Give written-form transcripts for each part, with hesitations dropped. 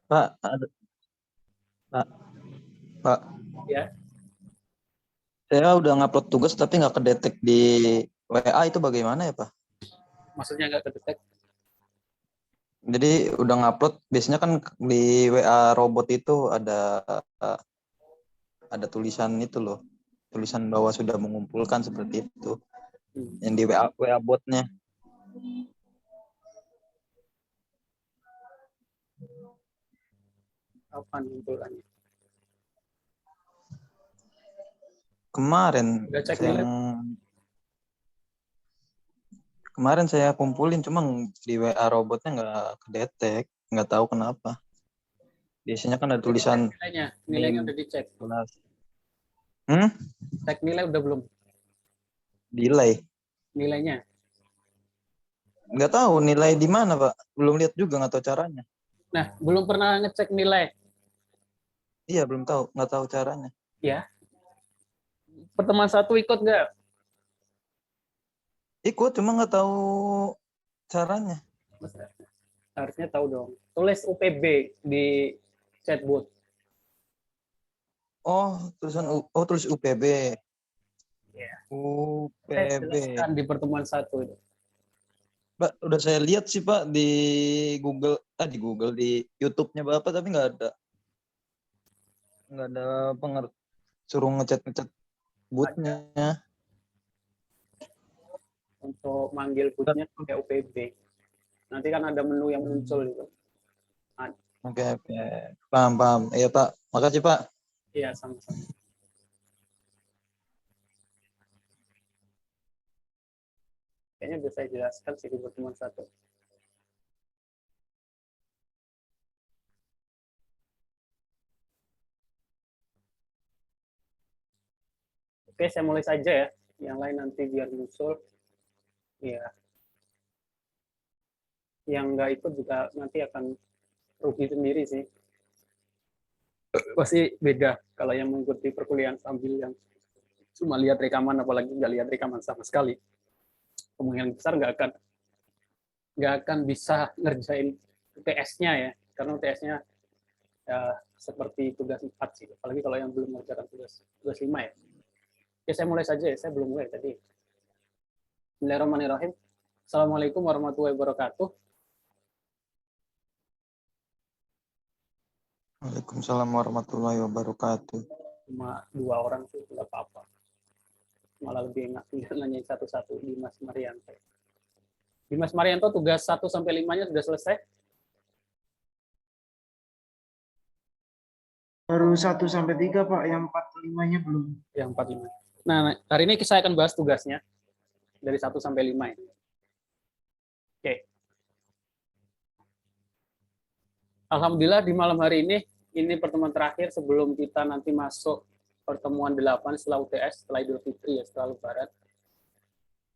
Pak, Pak, Pak, Ya, saya udah ngupload tugas tapi nggak kedetek di WA itu bagaimana ya, Pak? maksudnya nggak kedetek. Jadi udah ngupload, biasanya kan di WA robot itu ada tulisan itu loh, tulisan bahwa sudah mengumpulkan seperti itu, yang di WA botnya. Apa kumpulannya? Kemarin Udah cek saya nilai? kemarin saya kumpulin, cuma di WA robotnya nggak kedetek, nggak tahu kenapa. Biasanya kan ada Udah dicek tulisan nilainya. min Nilainya udah dicek. kelas. Hmm? Cek nilai udah belum? Delay. Nilainya. Nggak tahu nilai di mana, Pak. Belum lihat juga, nggak tahu caranya. Nah, belum pernah ngecek nilai. Iya, belum tahu, nggak tahu caranya. Ya, pertemuan satu ikut nggak? Ikut, cuma nggak tahu caranya. Harusnya tahu dong. Tulis UPB di chatbot. Oh, tulis UPB. Ya, saya UPB. jelaskan di pertemuan satu itu. Pak, udah saya lihat sih, Pak, di Google, di YouTube-nya Bapak, tapi nggak ada suruh ngecat bootnya. Untuk manggil bootnya pakai UPB. Nanti kan ada menu yang muncul itu. Oke, oke. Paham, paham. Iya, Pak. Makasih, Pak. Iya, sama-sama. Kayaknya bisa saya jelaskan sih di pertemuan satu. Oke, saya mulai saja ya. Yang lain nanti biar nyusul. Ya, yang nggak ikut juga nanti akan rugi sendiri sih. Pasti beda kalau yang mengikuti perkuliahan sambil yang cuma lihat rekaman, apalagi nggak lihat rekaman sama sekali. Kemungkinan besar nggak akan bisa ngerjain UTS-nya ya, karena UTS-nya ya, seperti tugas 4 sih, apalagi kalau yang belum mengerjakan tugas 5 ya. Oke, saya mulai saja ya, saya belum mulai tadi. Bismillahirrahmanirrahim. Assalamualaikum warahmatullahi wabarakatuh. Waalaikumsalam warahmatullahi wabarakatuh. Cuma 2 orang sih, nggak apa-apa. Malah lebih enak nanya satu-satu. Dimas Marianto. Dimas Marianto, tugas 1-5-nya sudah selesai? Baru 1 sampai 3 Pak, yang 4 5-nya belum. Yang 4-5. Nah, hari ini saya akan bahas tugasnya dari 1-5 ya. Oke. Alhamdulillah di malam hari ini pertemuan terakhir sebelum kita nanti masuk pertemuan 8 setelah UTS, setelah Idul Fitri ya, setelah Lebaran.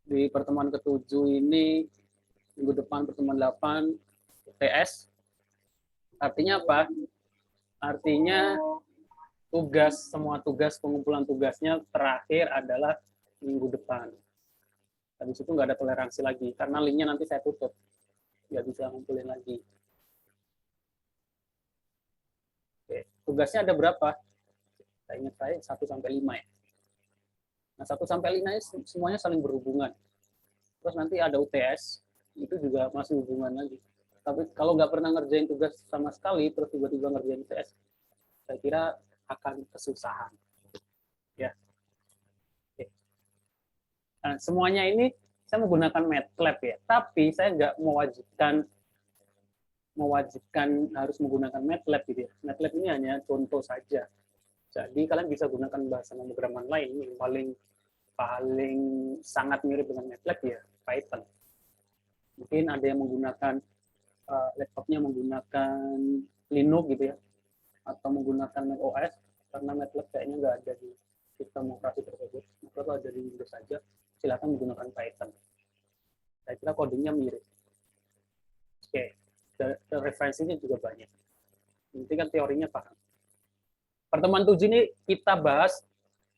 Di pertemuan ke-7 ini, minggu depan pertemuan 8 UTS. Artinya apa? Artinya semua tugas, pengumpulan tugasnya terakhir adalah minggu depan. Habis itu nggak ada toleransi lagi, karena linknya nanti saya tutup. Nggak bisa ngumpulin lagi. Oke. Tugasnya ada berapa? Saya ingat 1-5 ya. Nah, 1-5 ini semuanya saling berhubungan. Terus nanti ada UTS, itu juga masih hubungan lagi. Tapi kalau nggak pernah ngerjain tugas sama sekali, terus tiba-tiba ngerjain UTS, saya kira akan kesusahan. Ya. Oke. Nah, semuanya ini saya menggunakan MATLAB ya, tapi saya nggak mewajibkan harus menggunakan MATLAB gitu ya. MATLAB ini hanya contoh saja. Jadi kalian bisa gunakan bahasa pemrograman lain yang paling sangat mirip dengan MATLAB ya Python. Mungkin ada yang menggunakan laptopnya menggunakan Linux gitu ya, atau menggunakan Mac OS, karena MATLAB kayaknya nggak ada di sistem operasi tersebut. MATLAB ada di Windows saja. Silakan menggunakan Python. Saya kira codingnya mirip. Oke, referensinya juga banyak. Nanti kan teorinya paham. Pertemuan 7 ini kita bahas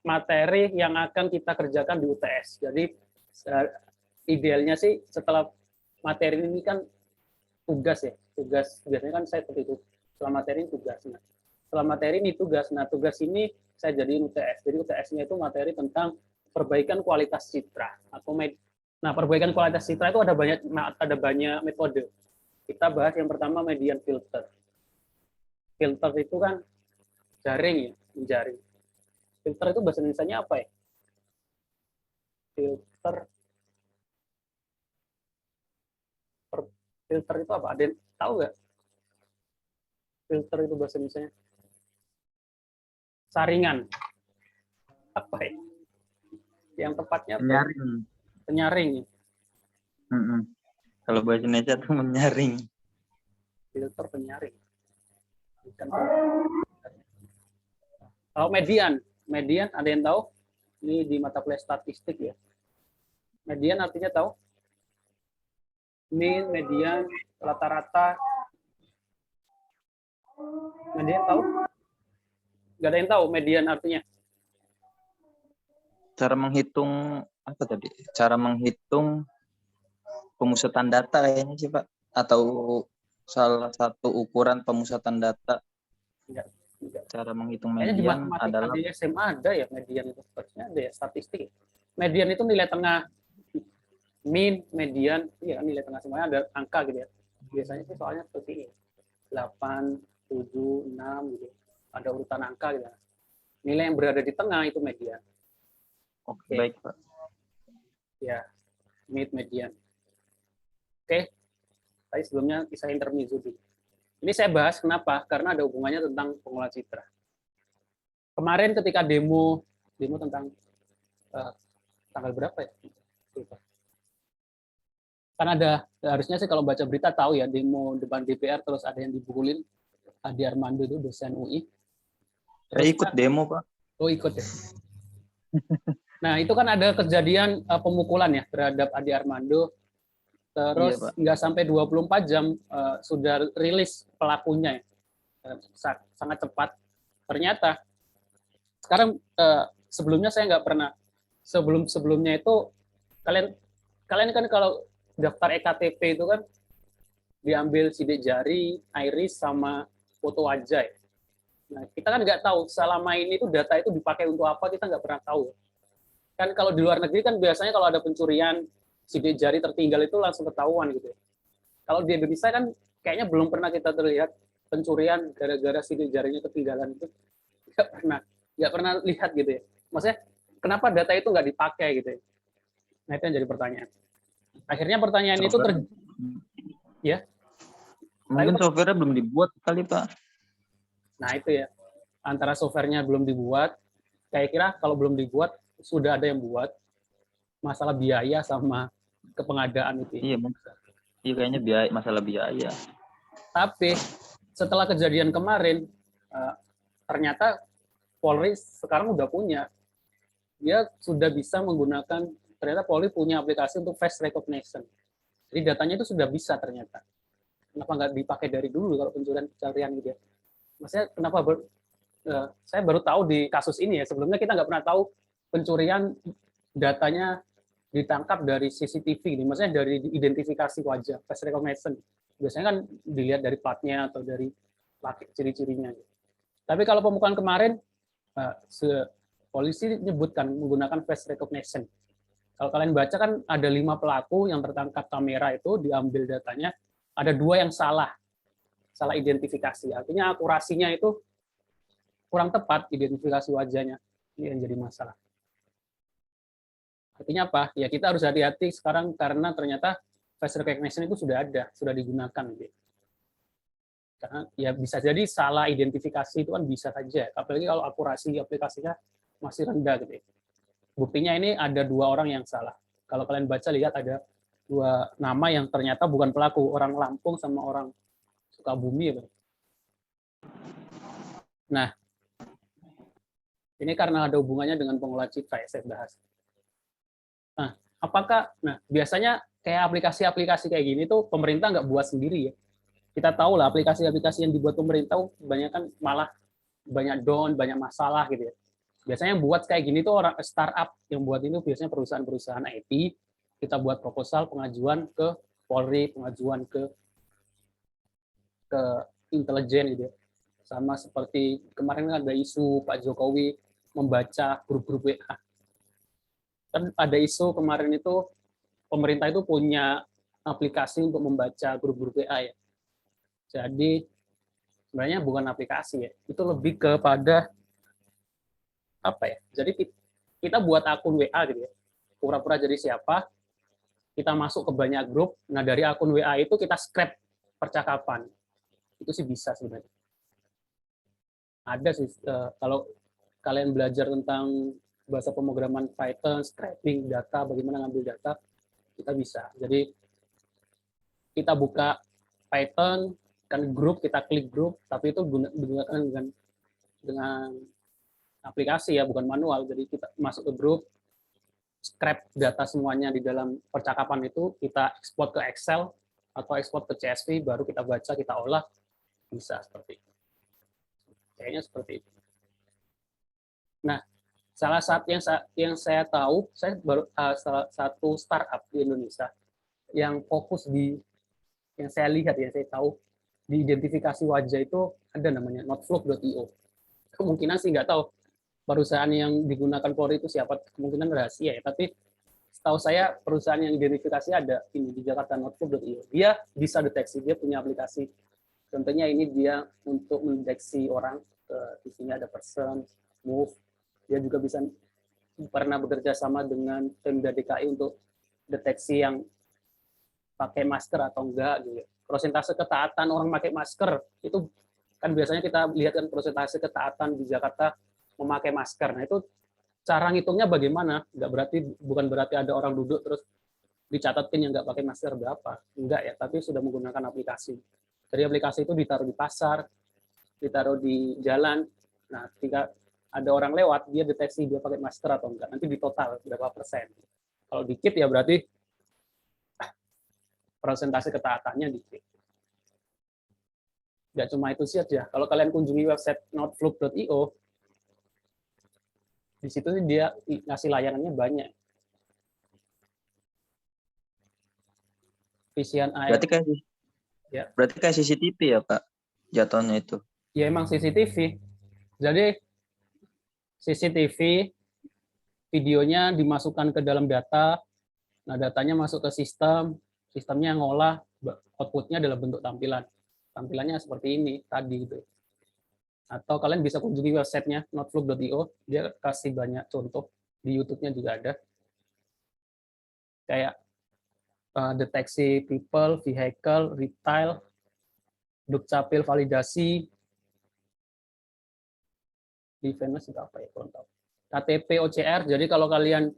materi yang akan kita kerjakan di UTS. Jadi idealnya sih setelah materi ini kan tugas ya. Tugas biasanya kan saya seperti itu. setelah materi ini tugas. Nah, setelah materi ini tugas. Nah, tugas ini saya jadiin UTS. Jadi UTS-nya itu materi tentang perbaikan kualitas citra atau Nah, perbaikan kualitas citra itu ada banyak metode. Kita bahas yang pertama median filter. Filter itu kan jaring ya, menjaring. Filter itu bahasa Indonesianya apa ya? Filter. Filter itu apa? Ada yang tahu nggak? Filter itu bahasa Indonesianya. Saringan. Apa ya? Yang tepatnya apa? Penyaring. Penyaring. Kalau bahasa Indonesia tuh menyaring. Filter penyaring. Kalau median ada yang tahu? Ini di mata kuliah statistik ya. Median artinya tahu? Mean, median, rata-rata. Median tahu? Nggak ada yang tahu median artinya. Cara menghitung apa tadi? Cara menghitung pemusatan data kayaknya sih Pak, atau salah satu ukuran pemusatan data. Enggak. Cara menghitung Kayaknya di median matematika adalah di SMA ada ya median itu, sepertinya ada ya statistik. Median itu nilai tengah, mean, median, iya kan nilai tengah semuanya ada angka gitu ya. Biasanya sih soalnya seperti ini, 8, 7, 6 gitu. Ada urutan angka gitu. Nilai yang berada di tengah itu median. Oke. Baik Pak. Ya, median. Oke. Tadi sebelumnya kisah intermezzo dulu. Ini saya bahas kenapa? Karena ada hubungannya tentang pengolahan citra. Kemarin ketika demo tentang tanggal berapa ya? Kan ada, harusnya sih kalau baca berita tahu ya, demo depan DPR terus ada yang dibukulin. Adi Armando itu dosen UI. Saya ikut demo Pak. Oh ikut ya. Nah itu kan ada kejadian pemukulan ya terhadap Adi Armando. Terus nggak sampai 24 jam sudah rilis pelakunya, sangat cepat. Ternyata sekarang sebelumnya saya nggak pernah, sebelumnya itu kalian kan kalau daftar EKTP itu kan diambil sidik jari, iris sama foto wajah. Nah kita kan nggak tahu selama ini tuh data itu dipakai untuk apa, kita nggak pernah tahu. Kan kalau di luar negeri kan biasanya kalau ada pencurian sidik jari tertinggal itu langsung ketahuan gitu. Kalau di Indonesia kan kayaknya belum pernah kita terlihat pencurian gara-gara sidik jarinya ketinggalan itu, nggak pernah lihat gitu ya. Maksudnya kenapa data itu nggak dipakai gitu ya? Nah itu yang jadi pertanyaan. Akhirnya pertanyaan itu ya. Mungkin software-nya belum dibuat kali Pak. Nah itu ya, antara software-nya belum dibuat, saya kira kalau belum dibuat sudah ada yang buat, masalah biaya sama kepengadaan itu. Iya, iya kayaknya masalah biaya. Tapi setelah kejadian kemarin, ternyata Polri sekarang udah punya, dia sudah bisa menggunakan, ternyata Polri punya aplikasi untuk face recognition. Jadi datanya itu sudah bisa ternyata. Kenapa nggak dipakai dari dulu kalau pencurian gitu ya? Maksudnya kenapa saya baru tahu di kasus ini ya, sebelumnya kita nggak pernah tahu pencurian datanya ditangkap dari CCTV, ini maksudnya dari identifikasi wajah, face recognition. Biasanya kan dilihat dari platnya atau dari ciri-cirinya. Tapi kalau pemukulan kemarin, polisi menyebutkan menggunakan face recognition. Kalau kalian baca kan ada 5 pelaku yang tertangkap kamera itu, diambil datanya, ada 2 yang salah identifikasi. Artinya akurasinya itu kurang tepat identifikasi wajahnya. Ini yang jadi masalah. Artinya apa? Ya kita harus hati-hati sekarang karena ternyata face recognition itu sudah ada, sudah digunakan. Gitu. Karena ya bisa jadi salah identifikasi itu kan bisa saja. Apalagi kalau akurasi aplikasinya masih rendah gitu. Buktinya ini ada 2 orang yang salah. Kalau kalian baca lihat ada 2 nama yang ternyata bukan pelaku, orang Lampung sama orang Sukabumi. Nah, ini karena ada hubungannya dengan pengolahan citra ya saya bahas. Nah, biasanya kayak aplikasi-aplikasi kayak gini tuh pemerintah nggak buat sendiri ya. Kita tahu lah aplikasi-aplikasi yang dibuat pemerintah kebanyakan malah banyak down, banyak masalah gitu ya. Biasanya yang buat kayak gini tuh orang startup yang buat itu biasanya perusahaan-perusahaan IT. Kita buat proposal pengajuan ke Polri, pengajuan ke intelijen gitu ya. Sama seperti kemarin kan ada isu Pak Jokowi membaca grup-grup WA. Kan ada isu kemarin itu pemerintah itu punya aplikasi untuk membaca grup-grup WA ya. Jadi sebenarnya bukan aplikasi ya, itu lebih kepada apa ya? Jadi kita buat akun WA gitu ya, pura-pura jadi siapa, kita masuk ke banyak grup, nah dari akun WA itu kita scrap percakapan, itu sih bisa sebenarnya. Ada sih, kalau kalian belajar tentang bahasa pemrograman Python, scraping data, bagaimana ngambil data, kita bisa. Jadi kita buka Python, kan grup, kita klik grup, tapi itu digunakan dengan aplikasi ya, bukan manual. Jadi kita masuk ke grup, scrap data semuanya di dalam percakapan itu, kita ekspor ke Excel atau ekspor ke CSV, baru kita baca, kita olah, bisa seperti itu. Kayaknya seperti itu. Nah, salah satu yang saya tahu, saya baru salah satu startup di Indonesia yang fokus di, yang saya lihat, yang saya tahu, di identifikasi wajah itu ada namanya noteflow.io. Kemungkinan sih nggak tahu perusahaan yang digunakan Polri itu siapa, kemungkinan rahasia ya, tapi setahu saya perusahaan yang identifikasi ada ini di Jakarta, noteflow.io. Dia bisa deteksi, dia punya aplikasi. Contohnya ini dia untuk mendeteksi orang, di sini ada person, move. Dia juga bisa pernah bekerja sama dengan Pemda DKI untuk deteksi yang pakai masker atau enggak gitu. Persentase ketaatan orang pakai masker itu kan biasanya kita lihat kan persentase ketaatan di Jakarta memakai masker. Nah, itu cara ngitungnya bagaimana? Bukan berarti ada orang duduk terus dicatatin yang nggak pakai masker berapa. Enggak ya, tapi sudah menggunakan aplikasi. Jadi aplikasi itu ditaruh di pasar, ditaruh di jalan. Nah, ketika ada orang lewat, dia deteksi dia pakai masker atau enggak. Nanti di total berapa persen. Kalau dikit ya berarti persentase ketaatannya dikit. Nggak cuma itu saja. Kalau kalian kunjungi website noteflow.io, di situ dia ngasih layanannya banyak. Vision AI. Berarti kayak CCTV ya, Pak? Jatuhnya itu. Ya emang CCTV. Jadi CCTV videonya dimasukkan ke dalam data. Nah, datanya masuk ke sistem, sistemnya ngolah, outputnya dalam bentuk tampilan. Tampilannya seperti ini tadi gitu. Atau kalian bisa kunjungi websitenya noteflow.io, dia kasih banyak contoh, di YouTube-nya juga ada. Kayak deteksi people, vehicle, retail, dukcapil validasi, defense itu apa ya, kurang tahu. KTP OCR, jadi kalau kalian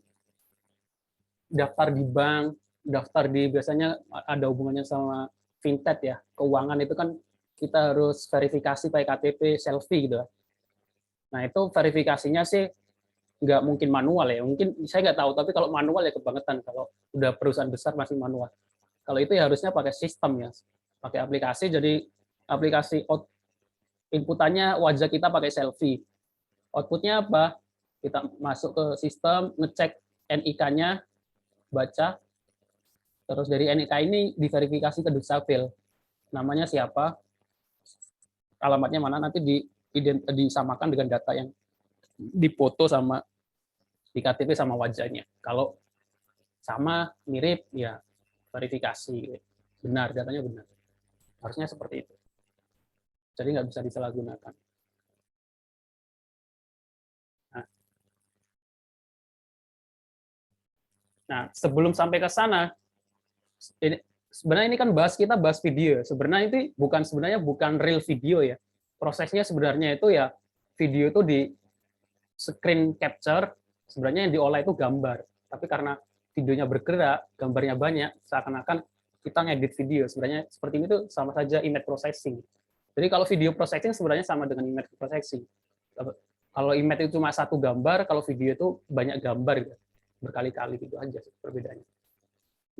daftar di bank, daftar di, biasanya ada hubungannya sama fintech ya, keuangan itu kan kita harus verifikasi pakai KTP selfie gitu. Nah itu verifikasinya sih nggak mungkin manual ya, mungkin saya nggak tahu, tapi kalau manual ya kebangetan, kalau udah perusahaan besar masih manual. Kalau itu ya harusnya pakai sistem ya, pakai aplikasi, jadi aplikasi inputannya wajah kita pakai selfie. Outputnya apa? Kita masuk ke sistem, ngecek NIK-nya, baca, terus dari NIK ini diverifikasi ke Dukcapil. Namanya siapa, alamatnya mana, nanti disamakan dengan data yang dipoto sama di KTP sama wajahnya. Kalau sama, mirip, ya verifikasi. Benar, datanya benar. Harusnya seperti itu. Jadi nggak bisa disalahgunakan. Nah, sebelum sampai ke sana, sebenarnya ini kan kita bahas video. Sebenarnya itu bukan real video ya. Prosesnya sebenarnya itu ya video itu di screen capture, sebenarnya yang diolah itu gambar. Tapi karena videonya bergerak, gambarnya banyak, seakan-akan kita ngedit video. Sebenarnya seperti ini tuh sama saja image processing. Jadi kalau video processing sebenarnya sama dengan image processing. Kalau image itu cuma satu gambar, kalau video itu banyak gambar gitu. Berkali-kali gitu aja perbedaannya.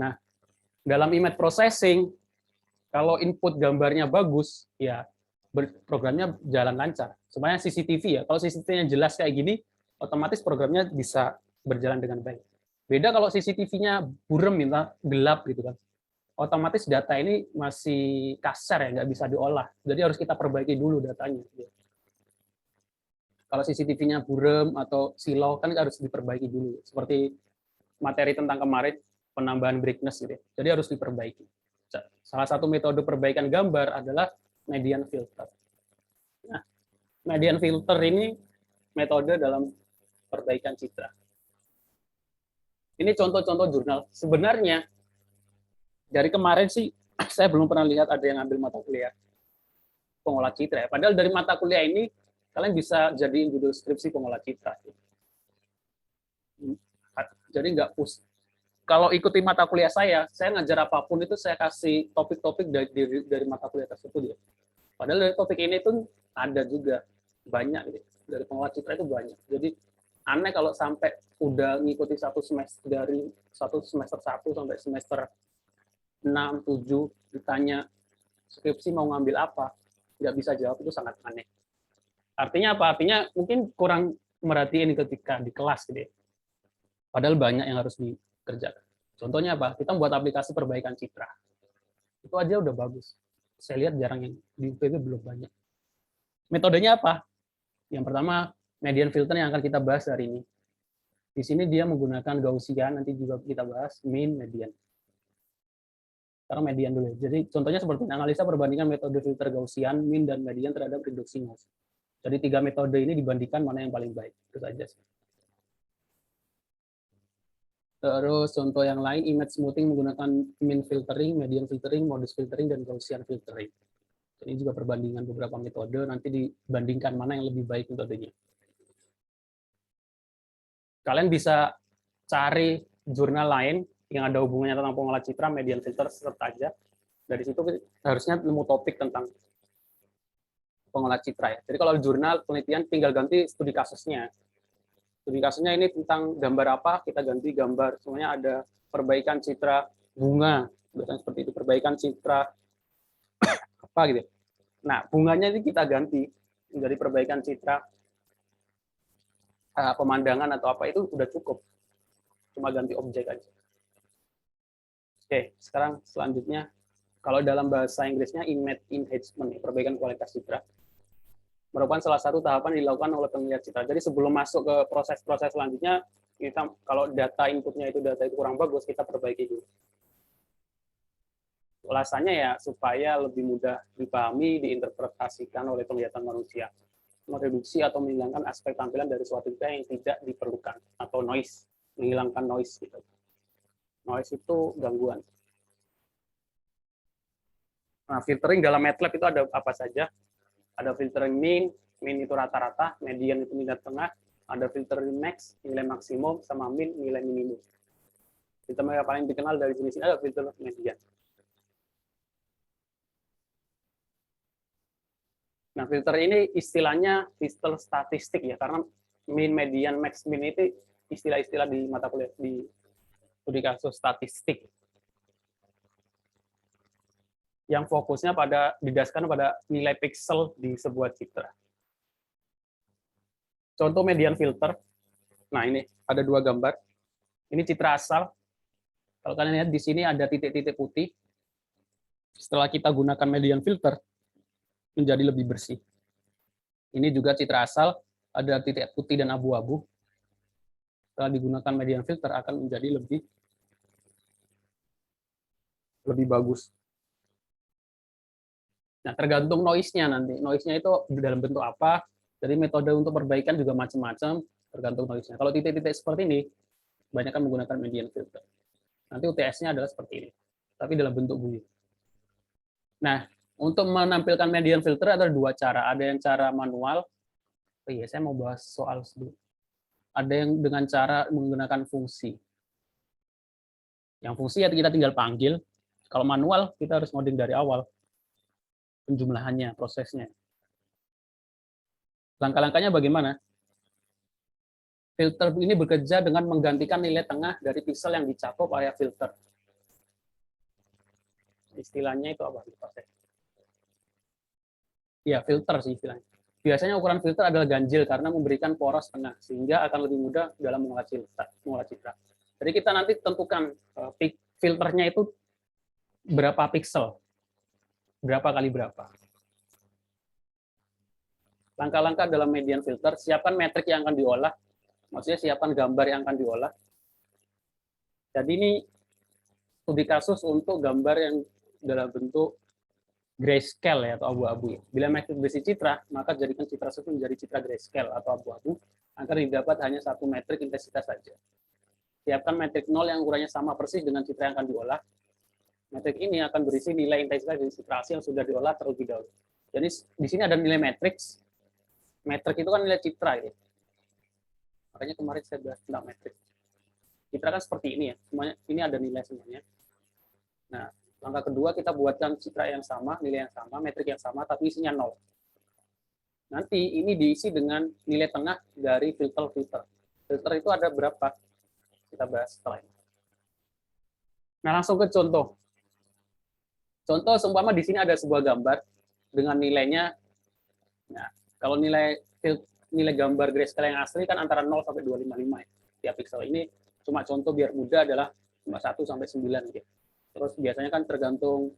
Nah, dalam image processing, kalau input gambarnya bagus, ya programnya jalan lancar. Sebenarnya CCTV ya, kalau CCTV-nya jelas kayak gini, otomatis programnya bisa berjalan dengan baik. Beda kalau CCTV-nya burem, gelap gitu kan. otomatis data ini masih kasar ya, nggak bisa diolah. Jadi harus kita perbaiki dulu datanya. Kalau CCTV-nya buram atau silau kan harus diperbaiki dulu. Seperti materi tentang kemarin, penambahan brightness gitu. Jadi harus diperbaiki. Salah satu metode perbaikan gambar adalah median filter. Nah, median filter ini metode dalam perbaikan citra. Ini contoh-contoh jurnal. Sebenarnya dari kemarin sih saya belum pernah lihat ada yang ambil mata kuliah pengolah citra. Padahal dari mata kuliah ini kalian bisa jadiin judul skripsi pengolah citra. Jadi nggak kalau ikuti mata kuliah saya ngajar apapun itu saya kasih topik-topik dari mata kuliah tersebut ya. Padahal dari topik ini tuh ada juga banyak gitu. Dari pengolah citra itu banyak. Jadi aneh kalau sampai udah ngikuti satu semester dari semester 1 sampai semester 6, 7 ditanya skripsi mau ngambil apa, nggak bisa jawab, itu sangat aneh. Artinya apa? Artinya mungkin kurang merhatiin ketika di kelas gitu ya. Padahal banyak yang harus dikerjakan. Contohnya apa? Kita buat aplikasi perbaikan citra. Itu aja udah bagus. Saya lihat jarang yang di UPB belum banyak. Metodenya apa? Yang pertama, median filter yang akan kita bahas hari ini. Di sini dia menggunakan Gaussian, nanti juga kita bahas mean, median. Sekarang median dulu. Jadi contohnya seperti analisa perbandingan metode filter Gaussian, mean, dan median terhadap reduksi noise. Jadi 3 metode ini dibandingkan mana yang paling baik. Itu saja. Terus contoh yang lain, image smoothing menggunakan mean filtering, median filtering, modus filtering, dan Gaussian filtering. Ini juga perbandingan beberapa metode, nanti dibandingkan mana yang lebih baik metodenya. Kalian bisa cari jurnal lain yang ada hubungannya tentang pengolah citra, median filter, serta aja. Dari situ harusnya nemu topik tentang pengolah citra ya. Jadi kalau jurnal penelitian tinggal ganti studi kasusnya. Studi kasusnya ini tentang gambar apa, kita ganti gambar. Semuanya ada perbaikan citra bunga, biasanya seperti itu, perbaikan citra apa gitu. Nah, bunganya ini kita ganti menjadi perbaikan citra pemandangan atau apa, itu udah cukup. Cuma ganti objek aja. Oke, sekarang selanjutnya, kalau dalam bahasa Inggrisnya image enhancement, perbaikan kualitas citra, merupakan salah satu tahapan yang dilakukan oleh penglihat citra. Jadi sebelum masuk ke proses-proses selanjutnya, kita kalau data inputnya itu data itu kurang bagus, kita perbaiki dulu. Alasannya ya supaya lebih mudah dipahami, diinterpretasikan oleh penglihatan manusia, mereduksi atau menghilangkan aspek tampilan dari suatu data yang tidak diperlukan, atau noise, menghilangkan noise gitu. Noise itu gangguan. Nah, filtering dalam MATLAB itu ada apa saja? Ada filtering mean itu rata-rata, median itu nilai tengah, ada filtering max, nilai maksimum, sama min, nilai minimum. Filter yang paling dikenal dari jenis ini ada filter median. Nah, filter ini istilahnya filter statistik ya, karena min, median, max, min itu istilah-istilah di mata kuliah di studi kasus statistik. Yang fokusnya didasarkan pada nilai pixel di sebuah citra. Contoh median filter. Nah, ini ada 2 gambar. Ini citra asal. Kalau kalian lihat di sini ada titik-titik putih. Setelah kita gunakan median filter, menjadi lebih bersih. Ini juga citra asal, ada titik putih dan abu-abu. Setelah digunakan median filter akan menjadi lebih bagus. Nah, tergantung noise-nya nanti. Noise-nya itu dalam bentuk apa. Jadi metode untuk perbaikan juga macam-macam, tergantung noise-nya. Kalau titik-titik seperti ini, banyak kan menggunakan median filter. Nanti UTS-nya adalah seperti ini, tapi dalam bentuk bunyi. Nah, untuk menampilkan median filter ada 2 cara. Ada yang cara manual. Oh iya, saya mau bahas soal dulu. Ada yang dengan cara menggunakan fungsi. Yang fungsi ya kita tinggal panggil. Kalau manual, kita harus ngoding dari awal. Penjumlahannya, prosesnya. Langkah-langkahnya bagaimana? Filter ini bekerja dengan menggantikan nilai tengah dari pixel yang dicakup oleh filter. Istilahnya itu apa? Ya, filter sih istilahnya. Biasanya ukuran filter adalah ganjil karena memberikan poros tengah, sehingga akan lebih mudah dalam mengolah citra. Jadi kita nanti tentukan filternya itu berapa pixel, berapa kali berapa. Langkah-langkah dalam median filter, siapkan metrik yang akan diolah, maksudnya siapkan gambar yang akan diolah. Jadi ini studi kasus untuk gambar yang dalam bentuk grayscale ya, atau abu-abu. Bila metrik berisi citra, maka jadikan citra tersebut menjadi citra grayscale atau abu-abu, agar didapat hanya satu metrik intensitas saja. Siapkan metrik 0 yang ukurannya sama persis dengan citra yang akan diolah. Metrik ini akan berisi nilai intensitas dari citra asli yang sudah diolah terlebih dahulu. Jadi di sini ada nilai matriks. Metrik itu kan nilai citra ya. Makanya kemarin saya bahas tentang metrik. Citra kan seperti ini ya. Semuanya ini ada nilai semuanya. Nah, langkah kedua kita buatkan citra yang sama, nilai yang sama, metrik yang sama, tapi isinya 0. Nanti ini diisi dengan nilai tengah dari filter-filter. Filter itu ada berapa? Kita bahas setelah ini. Nah, langsung ke contoh. Contoh, seumpama di sini ada sebuah gambar dengan nilainya. Nah, kalau nilai gambar grayscale yang asli kan antara 0 sampai 255 ya. Tiap pixel ini cuma contoh biar mudah adalah cuma 1 sampai 9 gitu. Terus biasanya kan tergantung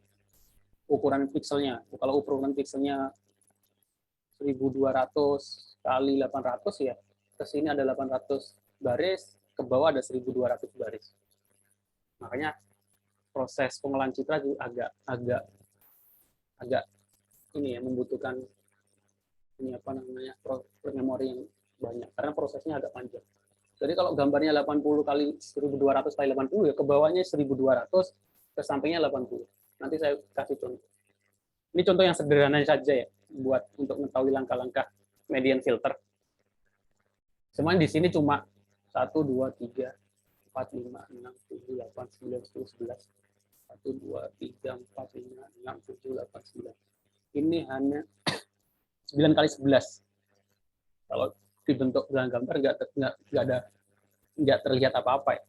ukuran pixelnya. Kalau ukuran pixelnya 1200 kali 800 ya, ke sini ada 800 baris, ke bawah ada 1200 baris. Makanya proses pengolahan citra juga agak ini ya, membutuhkan ini apa namanya, memori yang banyak karena prosesnya agak panjang. Jadi kalau gambarnya 80 kali 1200 kali 80 ya, ke bawahnya 1200, ke sampingnya 80. Nanti saya kasih contoh. Ini contoh yang sederhana saja ya, buat untuk mengetahui langkah-langkah median filter. Semuanya di sini cuma 1, 2, 3, 4, 5, 6, 7, 8, 9, 10, 11. 1, 2, 3, 4, 5, 6, 7, 8, 9. Ini hanya 9 kali 11. Kalau dibentuk dalam gambar nggak terlihat apa-apa ya.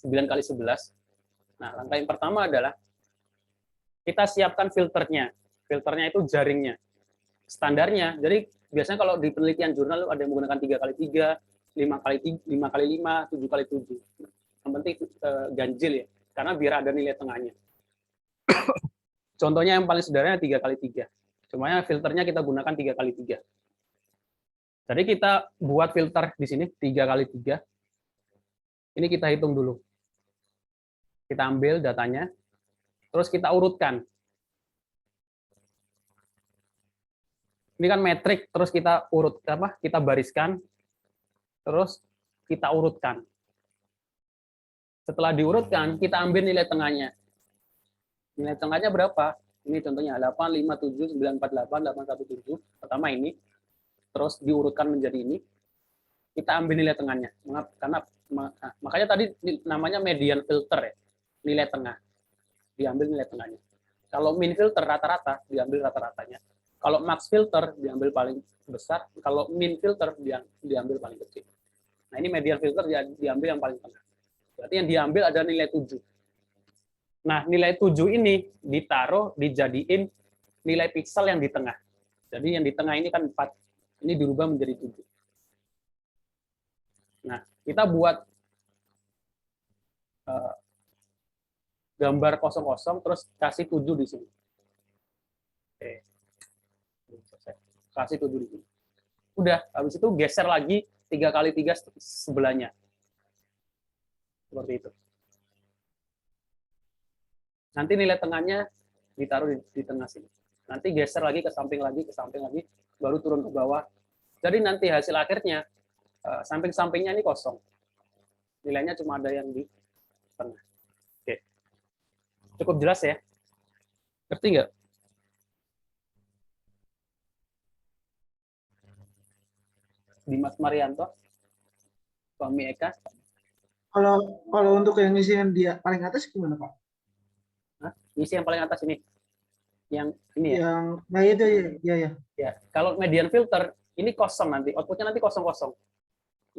9 kali 11. Nah, langkah yang pertama adalah kita siapkan filternya. Filternya itu jaringnya. Standarnya, jadi biasanya kalau di penelitian jurnal ada yang menggunakan 3 kali 3, 5 kali 5, 7 kali 7. Yang penting ganjil ya, karena biar ada nilai tengahnya. Contohnya yang paling sederhana 3 kali 3. Cuma filternya kita gunakan 3 kali 3. Jadi kita buat filter di sini 3 kali 3. Ini kita hitung dulu. Kita ambil datanya, terus kita urutkan. Ini kan metrik, terus kita kita bariskan, terus kita urutkan. Setelah diurutkan, kita ambil nilai tengahnya. Nilai tengahnya berapa? Ini contohnya 8, 5, 7, 9, 4, 8, 8, 1, 7. Pertama ini, terus diurutkan menjadi ini. Kita ambil nilai tengahnya. Karena makanya tadi namanya median filter ya. Nilai tengah. Diambil nilai tengahnya. Kalau min filter rata-rata, diambil rata-ratanya. Kalau max filter diambil paling besar, kalau min filter diambil paling kecil. Nah, ini median filter diambil yang paling tengah. Berarti yang diambil ada nilai 7. Nah, nilai 7 ini dijadiin nilai pixel yang di tengah. Jadi yang di tengah ini kan 4. Ini dirubah menjadi 7. Nah, kita buat gambar kosong-kosong, terus kasih 7 di sini. Oke. Kasih 7 di sini. Udah, habis itu geser lagi 3 kali 3 sebelahnya. Seperti itu. Nanti nilai tengahnya ditaruh di tengah sini. Nanti geser lagi ke samping lagi, baru turun ke bawah. Jadi nanti hasil akhirnya, samping-sampingnya ini kosong. Nilainya cuma ada yang di tengah. Oke. Cukup jelas ya? Ngerti nggak? Dimas Marianto, Suami Eka. Kalau untuk yang isi yang dia paling atas gimana Pak? Hah? Isi yang paling atas ini. Yang ini ya? Nah itu ya. Ya, kalau median filter ini kosong nanti, outputnya nanti kosong-kosong.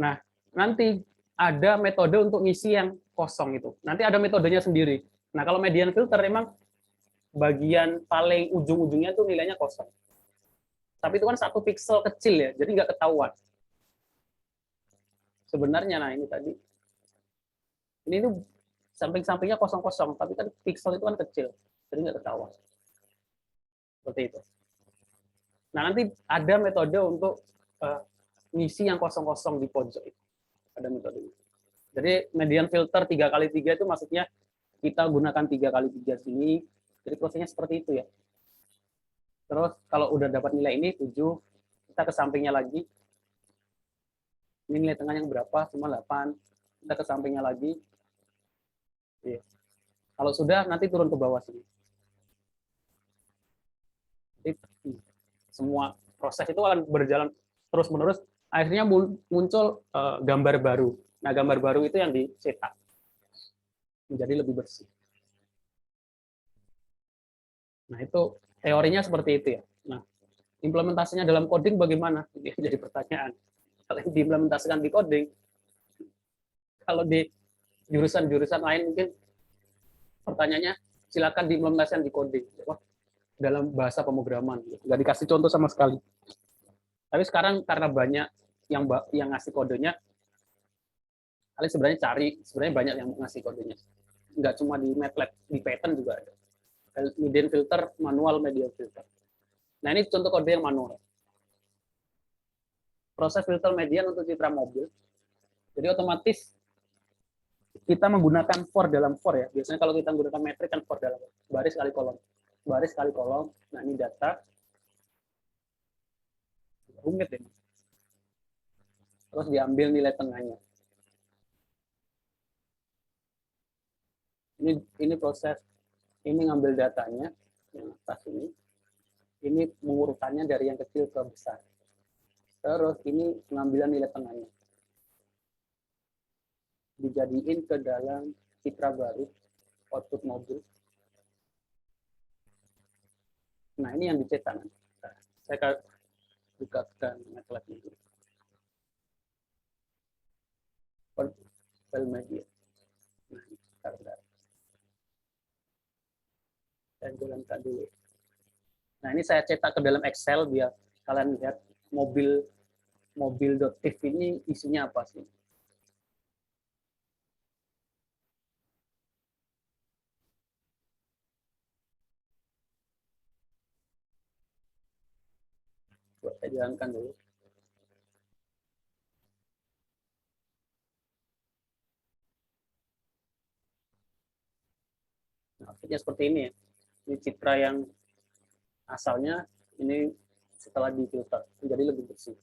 Nah, nanti ada metode untuk ngisi yang kosong itu. Nanti ada metodenya sendiri. Nah, kalau median filter memang bagian paling ujung-ujungnya tuh nilainya kosong. Tapi itu kan 1 pixel kecil ya, jadi nggak ketahuan. Sebenarnya, nah ini tadi, ini tuh samping-sampingnya kosong-kosong, tapi kan pixel itu kan kecil, jadi nggak ketahuan. Seperti itu. Nah, nanti ada metode untuk ngisi yang kosong-kosong di pojok itu. Ada metode itu. Jadi median filter 3x3 itu maksudnya kita gunakan 3x3 sini. Jadi prosesnya seperti itu ya. Terus kalau udah dapat nilai ini 7, kita ke sampingnya lagi. Ini nilai tengahnya berapa? Cuma 8. Kita ke sampingnya lagi. Iya. Kalau sudah, nanti turun ke bawah sini. Jadi, semua proses itu akan berjalan terus-menerus. Akhirnya muncul gambar baru. Nah, gambar baru itu yang dicetak menjadi lebih bersih. Nah, itu teorinya seperti itu ya. Nah, implementasinya dalam coding bagaimana? Ini jadi pertanyaan. Kalau diimplementasikan di coding, kalau di jurusan-jurusan lain mungkin pertanyaannya silakan diimplementasikan di coding dalam bahasa pemrograman. Nggak dikasih contoh sama sekali. Tapi sekarang karena banyak yang ngasih kodenya, kalian sebenarnya banyak yang ngasih kodenya. Nggak cuma di MATLAB, di Python juga ada. Median filter, manual median filter. Nah, ini contoh kode yang manual. Proses filter median untuk citra mobil. Jadi otomatis kita menggunakan for dalam for ya. Biasanya kalau kita menggunakan metrik kan for dalam baris kali kolom. Baris kali kolom. Nah, ini data. Rumit deh. Terus diambil nilai tengahnya. Ini proses, ini ngambil datanya yang atas ini. Ini mengurutannya dari yang kecil ke besar. Terus ini pengambilan nilai tengahnya. Dijadiin ke dalam citra baru, output mobil. Nah, ini yang dicetak. Nah, saya akan bukakan MATLAB ini. File media. Nah, bentar. Saya jalankan dulu. Nah, ini saya cetak ke dalam Excel biar kalian lihat mobil.tif ini isinya apa sih. Buat saya jalankan dulu. Nah, maksudnya seperti ini ya. Ini citra yang asalnya, ini setelah difilter menjadi lebih bersih.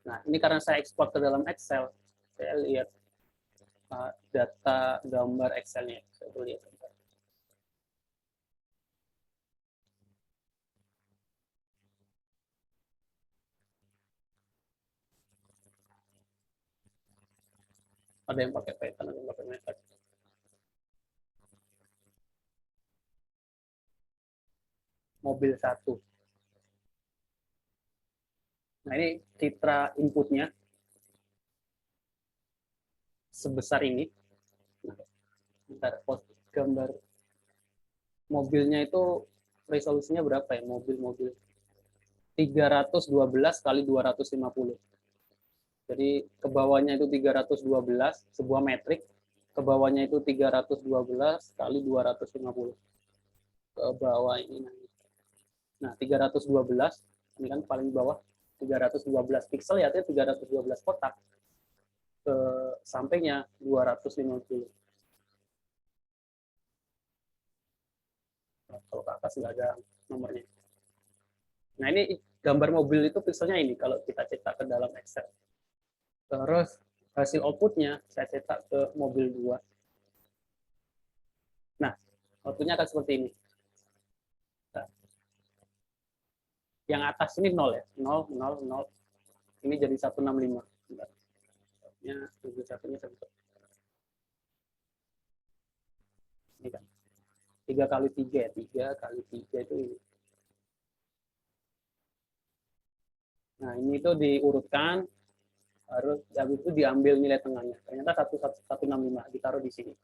Nah, ini karena saya ekspor ke dalam Excel, saya lihat data gambar Excel-nya. Saya lihat. Ada yang pakai Python, ada yang pakai MATLAB. Mobil 1. Nah, ini citra inputnya sebesar ini. Bentar, gambar mobilnya itu resolusinya berapa ya? Mobil 312 kali 250. Jadi ke bawahnya itu 312, sebuah metrik. Ke bawahnya itu 312 kali 250. Ke bawah ini. Nah, 312, ini kan paling bawah, 312 pixel ya, itu 312 kotak. Ke sampingnya 250. Nah, kalau ke atas nggak ada nomornya. Nah, ini gambar mobil itu pixelnya ini kalau kita cetak ke dalam Excel. Terus hasil outputnya saya cetak ke mobil 2. Nah, outputnya akan seperti ini. Nah, yang atas ini 0 ya, 0, 0, 0. Ini jadi 165. Ya, 71-nya 1. Ini kan. 3 kali 3 ya, 3 kali 3 itu ini. Nah, ini itu diurutkan, harus habis itu diambil nilai tengahnya. Ternyata 165 ditaruh di sini.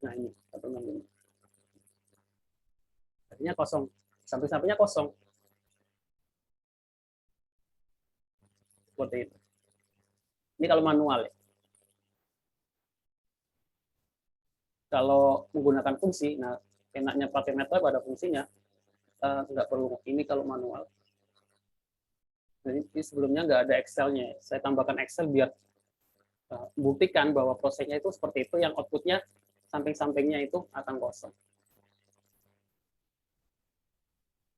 Nah, ini 165. Artinya kosong. Samping-sampingnya kosong. Seperti itu. Ini kalau manual ya. Kalau menggunakan fungsi, nah enaknya pakai MATLAB ada fungsinya, nggak perlu ini kalau manual. Jadi sebelumnya nggak ada Excel-nya. Saya tambahkan Excel biar buktikan bahwa prosesnya itu seperti itu, yang outputnya samping-sampingnya itu akan kosong.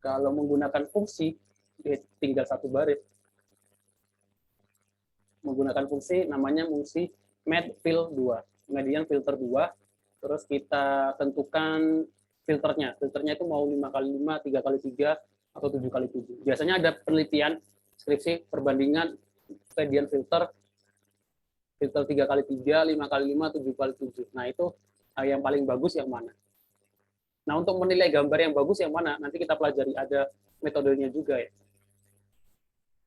Kalau menggunakan fungsi, tinggal satu baris. Menggunakan fungsi namanya fungsi medFill 2, median filter 2, terus kita tentukan filternya. Filternya itu mau 5x5, 3x3, atau 7x7. Biasanya ada penelitian skripsi perbandingan median filter 3x3, 5x5, 7x7. Nah, itu yang paling bagus yang mana. Nah, untuk menilai gambar yang bagus yang mana, nanti kita pelajari, ada metodenya juga ya.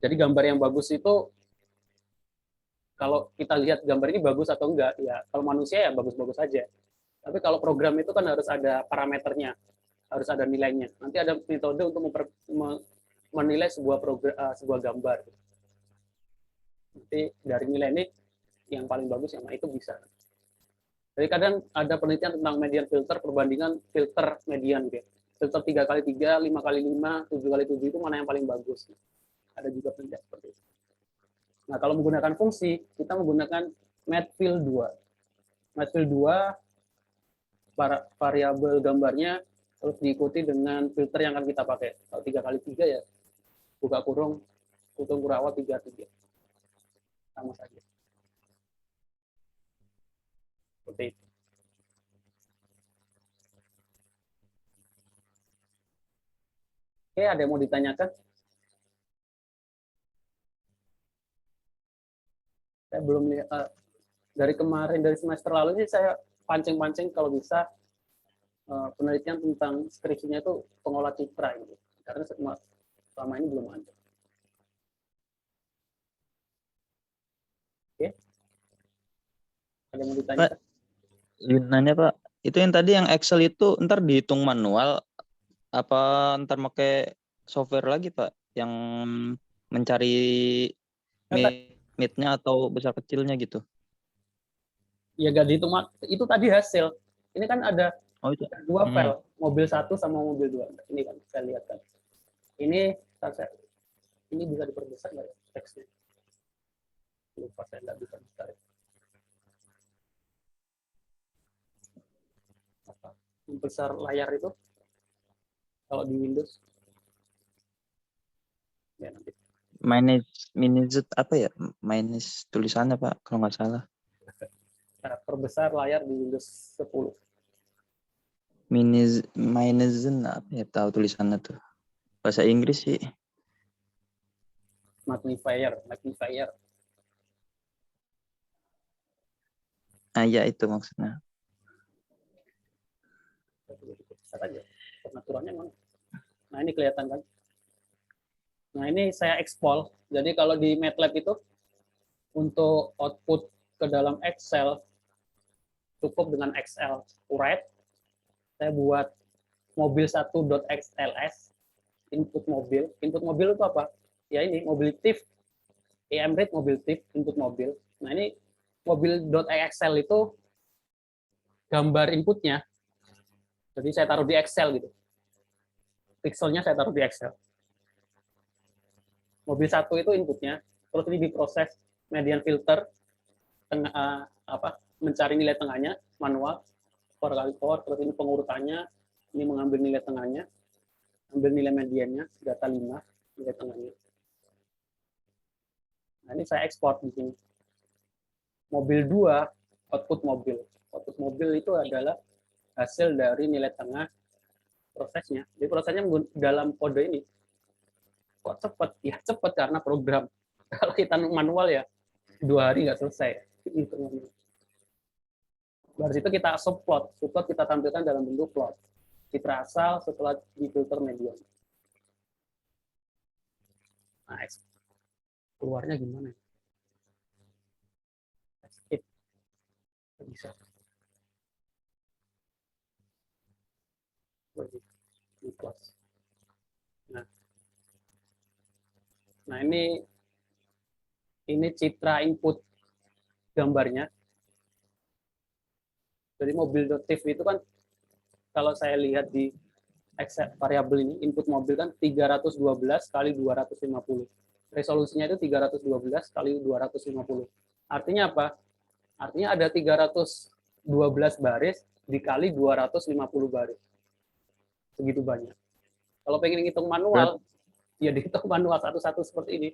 Jadi gambar yang bagus itu, kalau kita lihat gambar ini bagus atau enggak, ya kalau manusia ya bagus-bagus saja. Tapi kalau program itu kan harus ada parameternya, harus ada nilainya. Nanti ada metode untuk menilai sebuah gambar. Nanti dari nilai ini yang paling bagus yang mana itu bisa. Jadi kadang ada penelitian tentang median filter, perbandingan filter median gitu. Filter 3x3, 5x5, 7x7 itu mana yang paling bagus. Ada juga penelitian seperti itu. Nah, kalau menggunakan fungsi, kita menggunakan medfill 2. Medfill 2, variabel gambarnya terus diikuti dengan filter yang akan kita pakai. Kalau 3x3 ya buka kurung, tutup kurawat 3x3. Sama saja. Seperti itu. Oke, ada yang mau ditanyakan? Saya belum lihat, dari kemarin, dari semester lalu sih saya pancing-pancing kalau bisa penelitian tentang skripsinya itu pengolah citra gitu. Karena selama ini belum ada. Oke. Ada yang mau ditanyakan? Nanya Pak, itu yang tadi yang Excel itu ntar dihitung manual apa ntar pakai software lagi Pak yang mencari mid-nya atau besar kecilnya gitu? Ya gak dihitung, itu tadi hasil. Ini kan ada Itu. dua file, mobil 1 sama mobil 2. Ini kan saya lihat kan. Ini bisa diperbesar nggak ya teksnya? Lupa, saya nggak bisa besar. Membesar layar itu kalau di Windows. Ya, nanti. Minus apa ya? Minus tulisannya Pak kalau nggak salah. Cara perbesar layar di Windows 10. Minus apa ya, tahu tulisannya tuh. Bahasa Inggris sih. Magnifier. Ah ya itu maksudnya. Besar aja. Pengaturannya mana? Nah, ini kelihatan kan? Nah, ini saya ekspor. Jadi kalau di MATLAB itu untuk output ke dalam Excel cukup dengan XL-Write. Saya buat mobil 1.xls, input mobil. Input mobil itu apa? Ya ini, mobil TIFF, EMRIT mobil TIFF, input mobil. Nah, ini mobil.xl itu gambar inputnya. Jadi saya taruh di Excel gitu. Pixelnya saya taruh di Excel. Mobil 1 itu inputnya, terus ini diproses median filter, mencari nilai tengahnya, manual, core kali core, terus ini pengurutannya, ini mengambil nilai tengahnya, ambil nilai mediannya, data 5, nilai tengahnya. Nah, ini saya ekspor di sini. Mobil 2, output mobil. Output mobil itu adalah hasil dari nilai tengah prosesnya. Jadi prosesnya dalam kode ini. Kok cepat? Ya cepat karena program. Kalau kita manual ya 2 hari nggak selesai. Dari situ kita subplot. Subplot kita tampilkan dalam bentuk plot. Citra asal setelah difilter median. Nah, keluarnya gimana? Escape. Bisa. Nah, ini citra input gambarnya. Jadi mobil.tif itu kan kalau saya lihat di Excel variabel ini, input mobil kan 312 kali 250. Resolusinya itu 312 kali 250. Artinya apa? Artinya ada 312 baris dikali 250 baris. Segitu banyak. Kalau pengen ngitung manual, ya dihitung manual satu-satu seperti ini.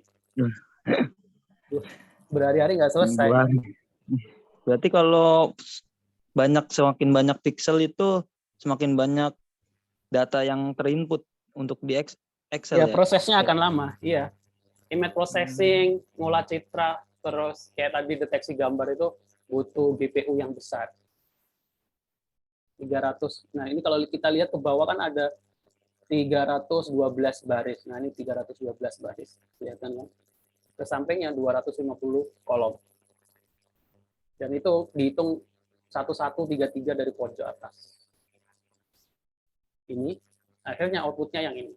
Berhari-hari nggak selesai. Berarti kalau semakin banyak pixel itu semakin banyak data yang terinput untuk di Excel Ya, ya? prosesnya akan lama. Iya. Image processing, ngolah citra, terus kayak tadi deteksi gambar itu butuh GPU yang besar. 300. Nah, ini kalau kita lihat ke bawah kan ada 312 baris. Nah, ini 312 baris. Kelihatan kan? Ke sampingnya 250 kolom. Dan itu dihitung 1133 dari pojok atas. Ini akhirnya outputnya yang ini.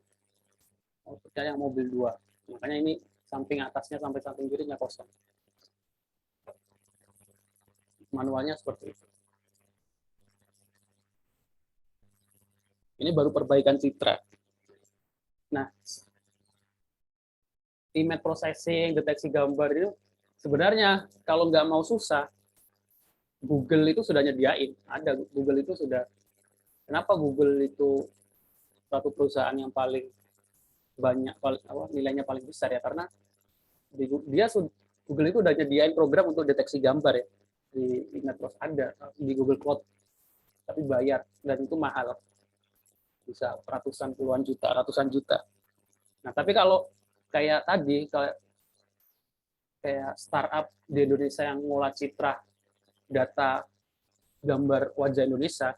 Outputnya yang mobil 2. Makanya ini samping atasnya sampai samping kirinya kosong. Manualnya seperti itu. Ini baru perbaikan citra. Nah, image processing, deteksi gambar itu sebenarnya kalau nggak mau susah, Google itu sudah nyediain. Ada Google itu sudah. Kenapa Google itu suatu perusahaan yang paling banyak, nilainya paling besar ya? Karena Google itu udah nyediain program untuk deteksi gambar ya di image processing, ada di Google Cloud, tapi bayar dan itu mahal, bisa ratusan juta. Nah, tapi kalau kayak tadi, kayak startup di Indonesia yang ngolah citra data gambar wajah Indonesia,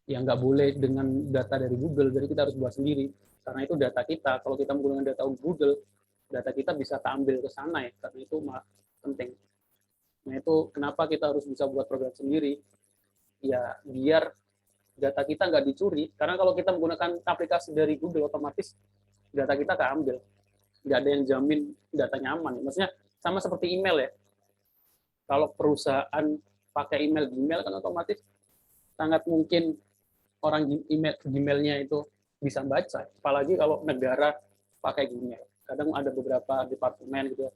yang nggak boleh dengan data dari Google, jadi kita harus buat sendiri. Karena itu data kita, kalau kita menggunakan data Google, data kita bisa keambil ke sana ya, karena itu penting. Nah, itu kenapa kita harus bisa buat program sendiri, ya biar data kita nggak dicuri, karena kalau kita menggunakan aplikasi dari Google, otomatis data kita keambil. Nggak ada yang jamin datanya aman. Maksudnya sama seperti email ya. Kalau perusahaan pakai email kan otomatis sangat mungkin orang Gmail-nya itu bisa baca. Apalagi kalau negara pakai Gmail. Kadang ada beberapa departemen gitu,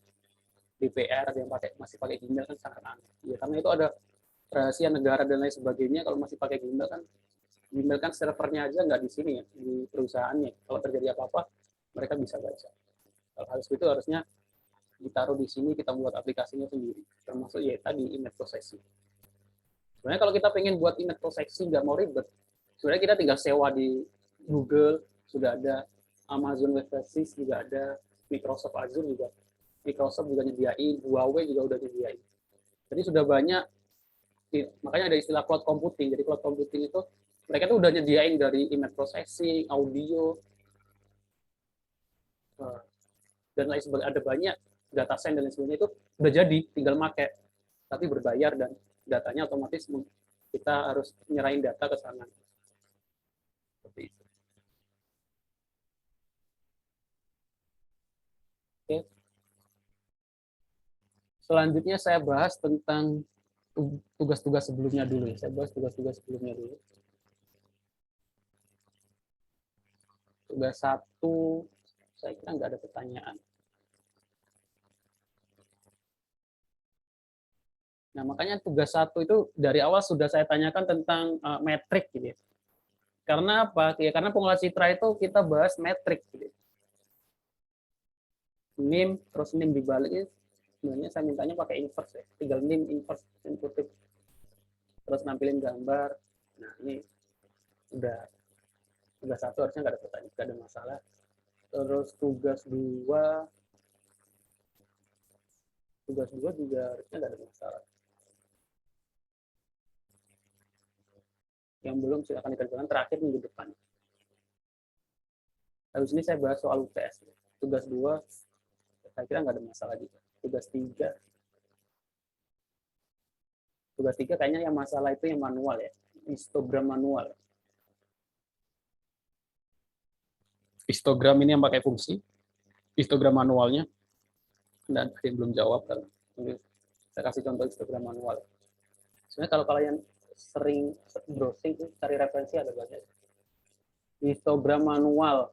DPR yang masih pakai Gmail kan sangat aneh. Ya, karena itu ada rahasia negara dan lain sebagainya. Kalau masih pakai Gmail kan servernya aja nggak di sini ya, di perusahaannya. Kalau terjadi apa-apa, mereka bisa baca. Kalau harus itu harusnya ditaruh di sini, kita buat aplikasinya sendiri. Termasuk ya tadi image processing. Sebenarnya kalau kita pengen buat image processing nggak mau ribet, sebenarnya kita tinggal sewa di Google, sudah ada Amazon Web Services juga ada, Microsoft Azure juga. Microsoft juga nyediain, Huawei juga udah nyediain. Jadi sudah banyak, makanya ada istilah cloud computing. Jadi cloud computing itu mereka tuh udah nyediain dari image processing, audio, dan lain sebagainya. Ada banyak data science dan lain sebagainya itu udah jadi, tinggal pakai, tapi berbayar dan datanya otomatis kita harus nyerahin data ke sana. Seperti itu. Oke. Selanjutnya saya bahas tentang tugas-tugas sebelumnya dulu. Saya bahas tugas-tugas sebelumnya dulu. Tugas 1, saya kira nggak ada pertanyaan. Nah, makanya tugas 1 itu dari awal sudah saya tanyakan tentang metrik gitu ya. Karena apa? Ya karena pengolah citra itu kita bahas metrik gitu. NIM, terus NIM dibaliknya sebenarnya saya mintanya pakai inverse ya. Tinggal NIM inverse input. Terus nampilin gambar. Nah, ini udah tugas 1 harusnya nggak ada pertanyaan, nggak ada masalah. Terus tugas 2 juga harusnya nggak ada masalah. Yang belum silakan dikerjakan terakhir minggu depan. Habis ini saya bahas soal UTS. Tugas 2 saya kira nggak ada masalah juga. Tugas 3 kayaknya yang masalah itu yang manual ya, histogram manual. Histogram ini yang pakai fungsi, histogram manualnya, dan ada yang belum jawab kan. Saya kasih contoh histogram manual. Sebenarnya kalau kalian sering browsing tuh cari referensi ada banyak. Histogram manual.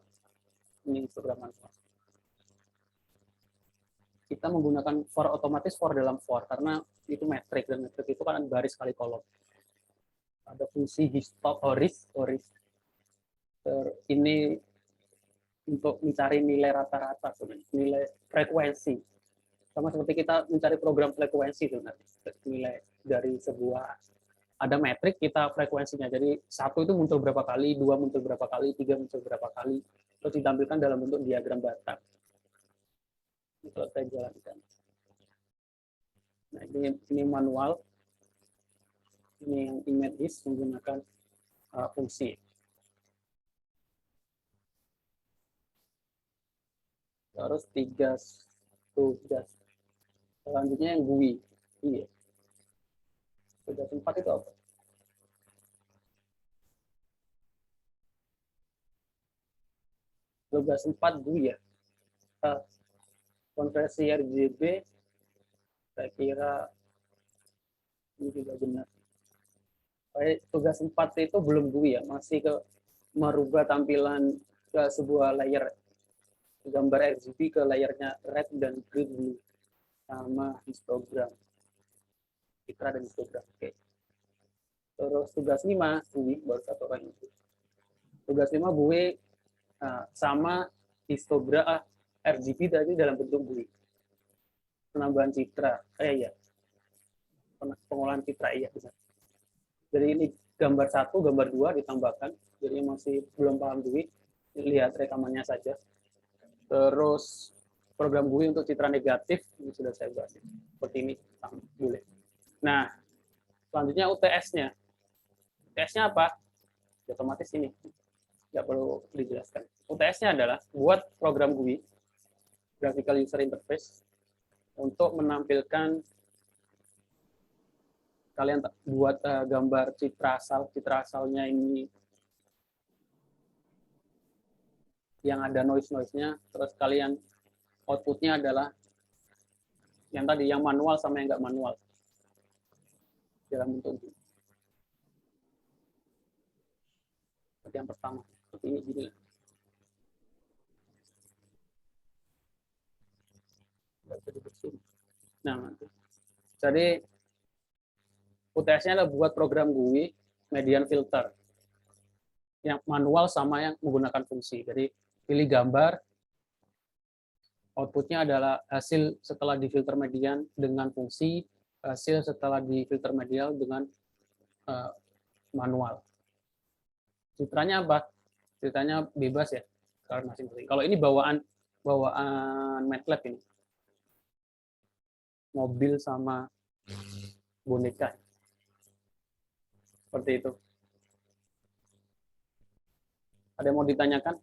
Ini histogram manual. Kita menggunakan for otomatis for dalam for karena itu metrik, dan metrik itu kan baris kali kolom. Ada fungsi horis. Ini untuk mencari nilai rata-rata, nilai frekuensi. Sama seperti kita mencari program frekuensi sebenarnya. Nilai dari sebuah ada metrik kita frekuensinya. Jadi 1 itu muncul berapa kali, 2 muncul berapa kali, 3 muncul berapa kali, terus ditampilkan dalam bentuk diagram data. Itu saya jalankan. Nah, ini manual. Ini yang image is menggunakan fungsi. Terus tugas. Selanjutnya yang GUI. Iya. Tugas 4 itu apa? Tugas 4 GUI ya. Konversi RGB, saya kira ini juga benar. Tugas 4 itu belum GUI ya, masih ke merubah tampilan ke sebuah layer gambar RGB ke layarnya red dan green blue sama histogram, citra dan histogram. Oke. Terus tugas 5 GUI baru satu orang itu. Tugas 5 GUI sama histogram RGB tadi dalam bentuk GUI. Penambahan citra, ya. Pengolahan citra, iya benar. Jadi ini gambar 1, gambar 2 ditambahkan. Jadi masih belum paham GUI, lihat rekamannya saja. Terus program GUI untuk citra negatif, ini sudah saya bahas. Seperti ini, boleh. Nah, selanjutnya UTS-nya. UTS-nya apa? Otomatis ini, nggak perlu dijelaskan. UTS-nya adalah buat program GUI, Graphical User Interface, untuk menampilkan kalian buat gambar citra asalnya ini yang ada noise-nya, terus kalian outputnya adalah yang tadi, yang manual sama yang nggak manual dalam bentuk ini. Seperti yang pertama, seperti ini gini. Nah, jadi UTS-nya adalah buat program GUI median filter yang manual sama yang menggunakan fungsi. Jadi pilih gambar, outputnya adalah hasil setelah difilter median dengan fungsi, hasil setelah difilter median dengan manual. Citranya apa? Citranya bebas ya, karena masing-masing. Kalau ini bawaan MATLAB ini, mobil sama boneka, seperti itu. Ada yang mau ditanyakan?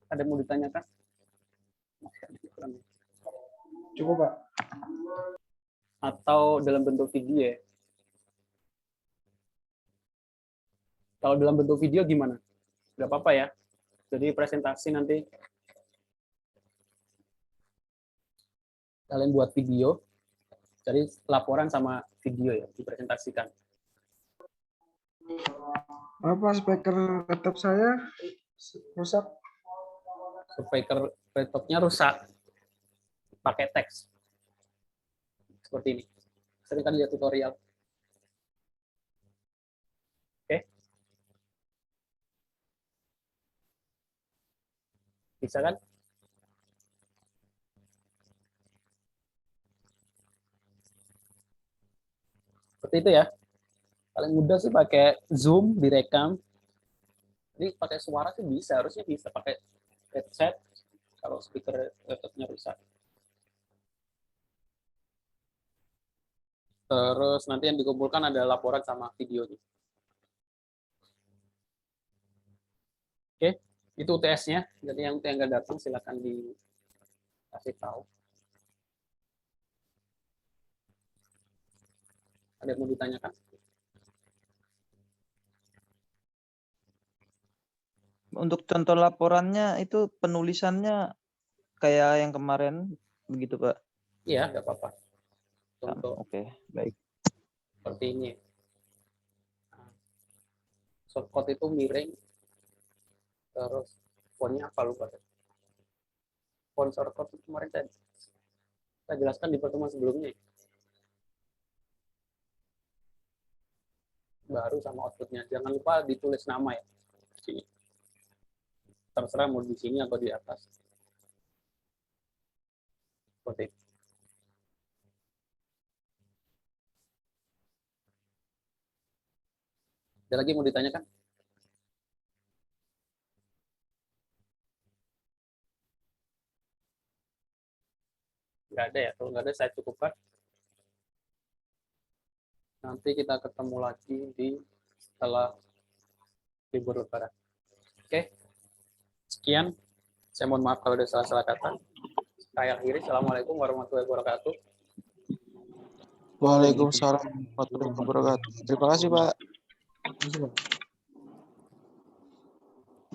Ada yang mau ditanyakan? Cukup, Pak. Atau dalam bentuk video ya? Kalau dalam bentuk video gimana? Nggak apa-apa ya. Jadi presentasi nanti kalian buat video, jadi laporan sama video ya, dipresentasikan. Apa speaker laptop saya rusak? Speaker laptopnya rusak, pakai teks. Seperti ini. Sering kan lihat tutorial. Oke. Bisa kan? Seperti itu ya. Paling mudah sih pakai Zoom, direkam. Jadi pakai suara sih bisa, harusnya bisa pakai headset kalau speaker laptopnya rusak. Terus nanti yang dikumpulkan ada laporan sama videonya. Oke, itu UTS-nya. Jadi yang nggak datang silakan dikasih tahu. Ada yang mau ditanyakan? untuk contoh laporannya itu penulisannya kayak yang kemarin begitu Pak? Iya, nggak apa-apa. Sama. Contoh Oke, baik. seperti ini. Nah, shortcut itu miring, terus fontnya apa lupa. Font shortcut itu kemarin saya jelaskan di pertemuan sebelumnya. Baru sama outputnya. Jangan lupa ditulis nama ya. Sini. Terserah mau di sini atau di atas. Seperti itu. Ada lagi mau ditanyakan? Nggak ada ya. Kalau nggak ada saya cukupkan. Nanti kita ketemu lagi setelah libur lebaran. Oke. Sekian. Saya mohon maaf kalau ada salah-salah kata. Saya akhiri. Assalamualaikum warahmatullahi wabarakatuh. Waalaikumsalam warahmatullahi wabarakatuh. Terima kasih, Pak.